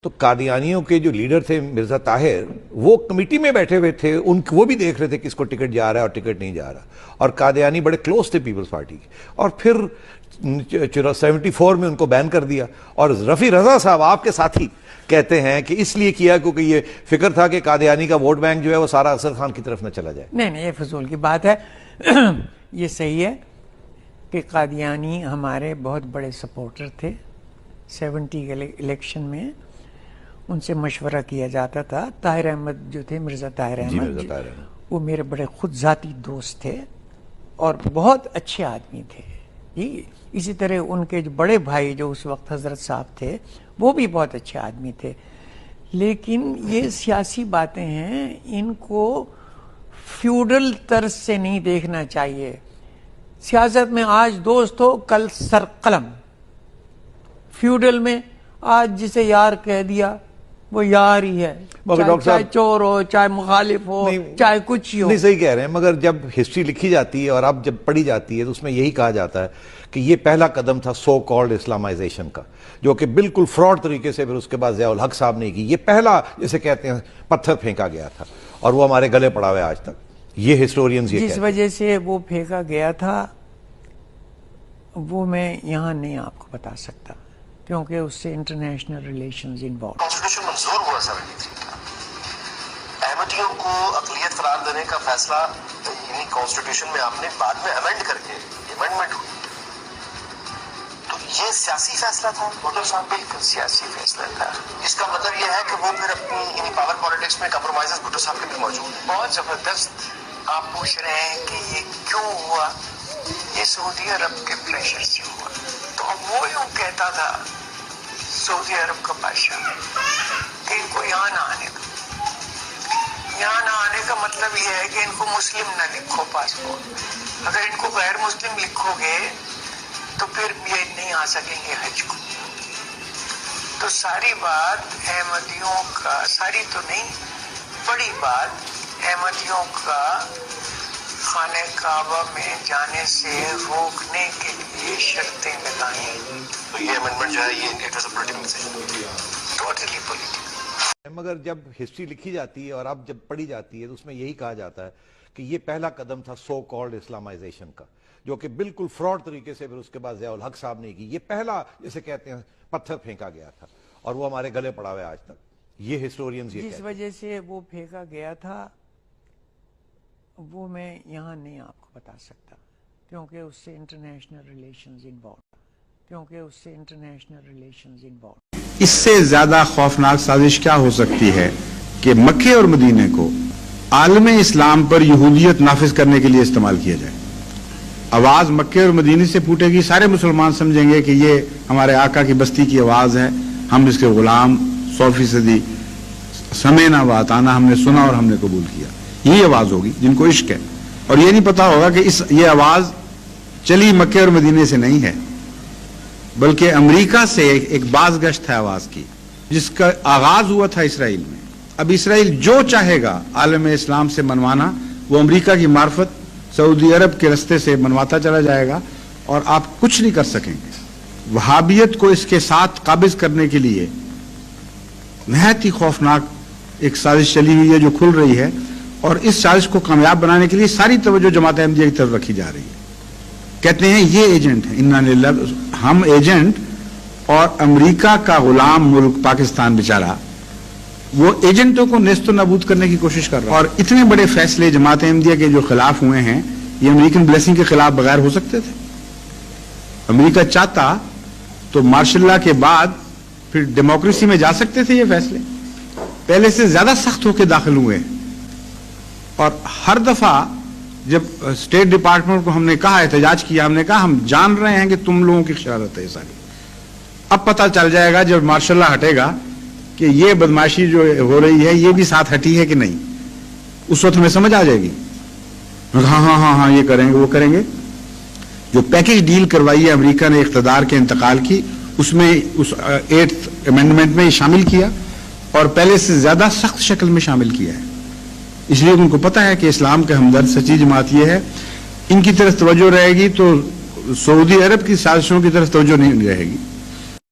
تو قادیانیوں کے جو لیڈر تھے مرزا طاہر، وہ کمیٹی میں بیٹھے ہوئے تھے، وہ بھی دیکھ رہے تھے کس کو ٹکٹ جا رہا ہے اور ٹکٹ نہیں جا رہا، اور قادیانی بڑے کلوز تھے پیپلز پارٹی کے، اور پھر 74 میں ان کو بین کر دیا. اور رفیع رضا صاحب آپ کے ساتھی کہتے ہیں کہ اس لیے کیا کیونکہ یہ فکر تھا کہ قادیانی کا ووٹ بینک جو ہے وہ سارا اصغر خان کی طرف نہ چلا جائے. نہیں یہ فضول کی بات ہے. یہ صحیح ہے کہ قادیانی ہمارے بہت بڑے سپورٹر تھے. 70 کے الیکشن میں ان سے مشورہ کیا جاتا تھا. طاہر احمد جو تھے، مرزا طاہر احمد، وہ میرے بڑے خود ذاتی دوست تھے اور بہت اچھے آدمی تھے. اسی طرح ان کے جو بڑے بھائی جو اس وقت حضرت صاحب تھے، وہ بھی بہت اچھے آدمی تھے. لیکن یہ سیاسی باتیں ہیں، ان کو فیوڈل طرز سے نہیں دیکھنا چاہیے. سیاست میں آج دوست ہو کل سر قلم. فیوڈل میں آج جسے یار کہہ دیا وہ یار ہی ہے، چاہے چور ہو، چاہے مخالف ہو، چاہے کچھ ہی ہو. نہیں صحیح کہہ رہے ہیں، مگر جب ہسٹری لکھی جاتی ہے اور اب جب پڑھی جاتی ہے تو اس میں یہی کہا جاتا ہے کہ یہ پہلا قدم تھا سو کالڈ اسلامائزیشن کا، جو کہ بالکل فراڈ طریقے سے پھر اس کے بعد ضیاء الحق صاحب نے کی. یہ پہلا جسے کہتے ہیں پتھر پھینکا گیا تھا اور وہ ہمارے گلے پڑا ہوا ہے آج تک. یہ ہسٹورینز یہ جس وجہ سے وہ پھینکا گیا تھا وہ میں یہاں نہیں آپ کو بتا سکتا، کیونکہ اس سے انٹرنیشنل ریلیشنز انوالو. کانسٹیٹیوشن منظور ہوا 73 کا. احمدیوں کو اقلیت قرار دینے کا فیصلہ یعنی کانسٹیٹیوشن میں آپ نے بعد میں امینڈ کر کے امینڈمنٹ ہوئی، تو یہ سیاسی فیصلہ تھا. بھٹو صاحب بالکل سیاسی فیصلہ تھا. اس کا مطلب یہ ہے کہ وہ پھر اپنی یعنی پاور پالیٹکس میں کمپرومائزز بھٹو صاحب کے بھی موجود ہیں. بہت زبردست. آپ پوچھ رہے ہیں کہ یہ کیوں ہوا؟ یہ سعودی عرب کے پریشر سے ہوا. تو اب وہ یوں کہتا تھا سعودی عرب کا بادشاہ کہ ان کو یہاں نہ آنے دو. یہاں نہ آنے کا مطلب یہ ہے کہ ان کو مسلم نہ لکھو پاسپورٹ. اگر ان کو غیر مسلم لکھو گے تو پھر یہ نہیں آ سکیں گے حج کو. تو ساری بات احمدیوں کا، ساری تو نہیں، بڑی بات احمدیوں کا خانہ کعبہ میں جانے سے روکنے کے لیے شرطیں لگائیں. تو یہ امینڈمنٹ جو ہے یہ it was a political decision, totally political. مگر جب ہسٹری لکھی جاتی ہے اور اب جب پڑھی جاتی ہے تو اس میں یہی کہا جاتا ہے کہ یہ پہلا قدم تھا سو کالڈ اسلامائزیشن کا، جو کہ بالکل فراڈ طریقے سے پھر اس کے بعد ضیاء الحق صاحب نے کی. یہ پہلا جسے کہتے ہیں پتھر پھینکا گیا تھا اور وہ ہمارے گلے پڑا ہوا ہے آج تک. یہ ہسٹورینز یہ جس وجہ سے وہ پھینکا گیا تھا وہ میں یہاں نہیں آپ کو بتا سکتا، کیونکہ اس سے انٹرنیشنل ریلیشنز انوالو. اس سے زیادہ خوفناک سازش کیا ہو سکتی ہے کہ مکے اور مدینے کو عالم اسلام پر یہودیت نافذ کرنے کے لیے استعمال کیا جائے. آواز مکے اور مدینے سے پھوٹے گی، سارے مسلمان سمجھیں گے کہ یہ ہمارے آقا کی بستی کی آواز ہے، ہم اس کے غلام 100% سمعنا وأطعنا، ہم نے سنا اور ہم نے قبول کیا. یہی آواز ہوگی جن کو عشق ہے، اور یہ نہیں پتا ہوگا کہ یہ آواز چلی مکے اور مدینے سے نہیں ہے، بلکہ امریکہ سے ایک باز گشت ہے آواز کی، جس کا آغاز ہوا تھا اسرائیل میں. اب اسرائیل جو چاہے گا عالم اسلام سے منوانا، وہ امریکہ کی معرفت سعودی عرب کے رستے سے منواتا چلا جائے گا اور آپ کچھ نہیں کر سکیں گے. وہابیت کو اس کے ساتھ قابض کرنے کے لیے نہایت ہی خوفناک ایک سازش چلی ہوئی ہے جو کھل رہی ہے، اور اس سازش کو کامیاب بنانے کے لیے ساری توجہ جماعت احمدیہ کی طرف رکھی جا رہی ہے. کہتے ہیں یہ ایجنٹ ہیں، انا للہ، ہم ایجنٹ، اور امریکہ کا غلام ملک پاکستان بیچارہ وہ ایجنٹوں کو نیست و نابود کرنے کی کوشش کر رہا ہے. اور اتنے بڑے فیصلے جماعت احمدیہ کے جو خلاف ہوئے ہیں یہ امریکن بلیسنگ کے خلاف بغیر ہو سکتے تھے. امریکہ چاہتا تو مارشل لا کے بعد پھر ڈیموکریسی میں جا سکتے تھے. یہ فیصلے پہلے سے زیادہ سخت ہو کے داخل ہوئے، اور ہر دفعہ جب اسٹیٹ ڈپارٹمنٹ کو ہم نے کہا، احتجاج کیا، ہم نے کہا ہم جان رہے ہیں کہ تم لوگوں کی شرارت ہے یہ ساری. اب پتہ چل جائے گا جب مارشل لا ہٹے گا کہ یہ بدماشی جو ہو رہی ہے یہ بھی ساتھ ہٹی ہے کہ نہیں. اس وقت ہمیں سمجھ آ جائے گی. ہاں ہاں ہاں ہاں یہ کریں گے وہ کریں گے. جو پیکج ڈیل کروائی ہے امریکہ نے اقتدار کے انتقال کی، اس میں اس 8th امینڈمنٹ میں شامل کیا، اور پہلے سے زیادہ سخت شکل میں شامل کیا ہے. اس لیے ان کو پتا ہے کہ اسلام کا ہمدرد سچی جماعت یہ ہے. ان کی طرف توجہ رہے گی تو سعودی عرب کی سازشوں کی طرف توجہ نہیں رہے گی.